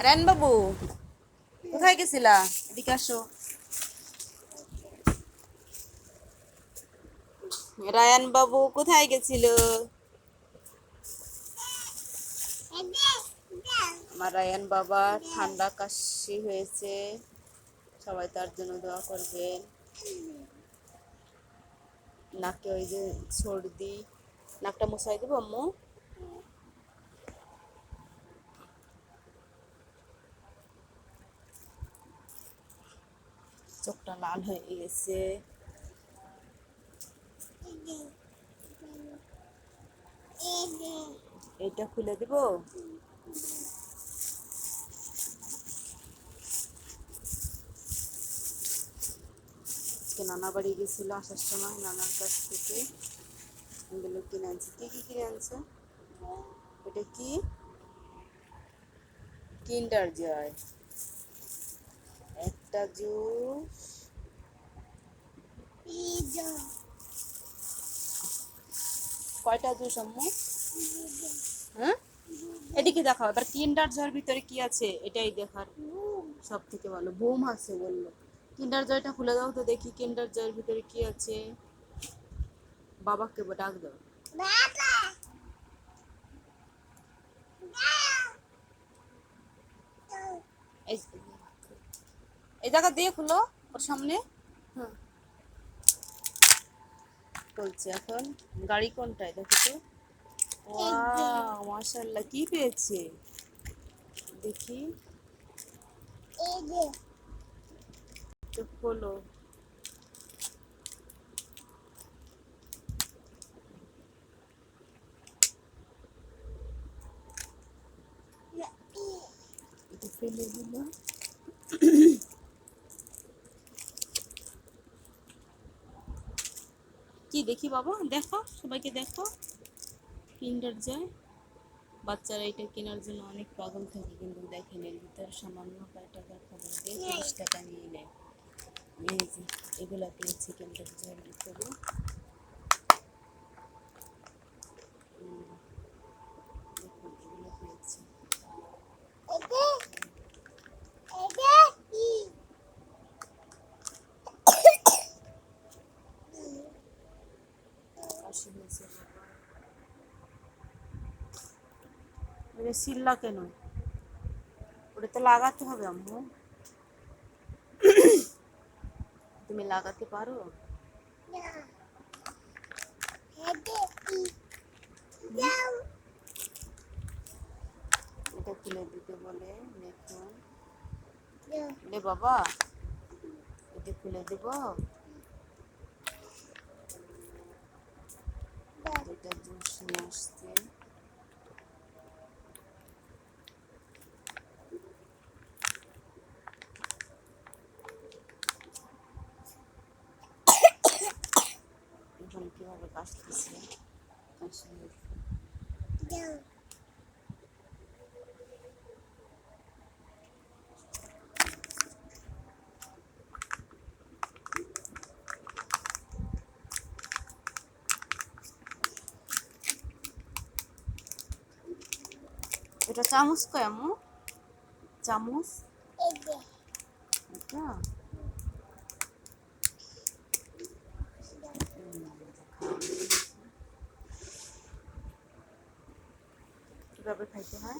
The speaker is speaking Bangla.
রায়ন বাবু কোথায় গেছিলা? এদিকে আসো। রায়ান বাবু কোথায় গেছিল? আমার রায়ান বাবা ঠান্ডা কাশি হয়েছে, সবাই তার জন্য দোয়া করবেন। নাকে ওই যে সর্দি, নাকটা মুছাই দেবো আম্মু? চোখটা লাল হয়ে গেছে। এটা খুলে দিব। আজকে নানা বাড়ি গেছিল, আসার সময় নানার কাছ থেকে এগুলো কিনে আনছে। কি কি কিনে আনছে? এটা কি? কিন্ডার জয়। একটা জুস। কয়টা জুস আম্মু? হ্যাঁ, এদিকে দেখাও এবার। কিন্ডার জয়ের ভিতরে কি আছে এটাই দেখার সব থেকে ভালো। বুম আছে বললো। কিন্ডার জয়টা খুলে দাও তো দেখি কিন্ডার জয়ের ভিতরে কি আছে। বাবাকে ডাক দাও। এই এই জায়গা দিয়ে খুলো, ওর সামনে। হ্যাঁ, বলছি এখন গাড়ি কোনটায় দেখো তো। ওয়াও মাশাআল্লাহ, কি পেয়েছে দেখি। তো খোলো। এটা ফেলে দিল। কি দেখি বাবা, দেখো সবাইকে দেখো। কিন্ডার জয়। বাচ্চারা এটা কেনার জন্য অনেক পাগল থাকে, কিন্তু দেখেন এর ভিতরে সামান্য কয় টাকার খবর দিয়ে 30 টাকা নিয়ে নেয়। এই যে এগুলা পেয়েছি কিন্ডার জয়ের ভিতরে। দেখুন এগুলো পেয়েছি। কাশি হয়েছে বাবা। ওরে সিল্লা কেন? ওটা তো লাগাতে হবে আম্মু। তুমি লাগাতে পারো? এটা খুলে দিতে বলে দেখুন। লে বাবা, এটা খুলে দেব। এটা জুস নিয়ে আসছে। এখন কিভাবে কাশতেছে, কাশি হয়েছে। এটা চামচ কয় আম্মু? চামচ এটা কিভাবে খাইতে হয়?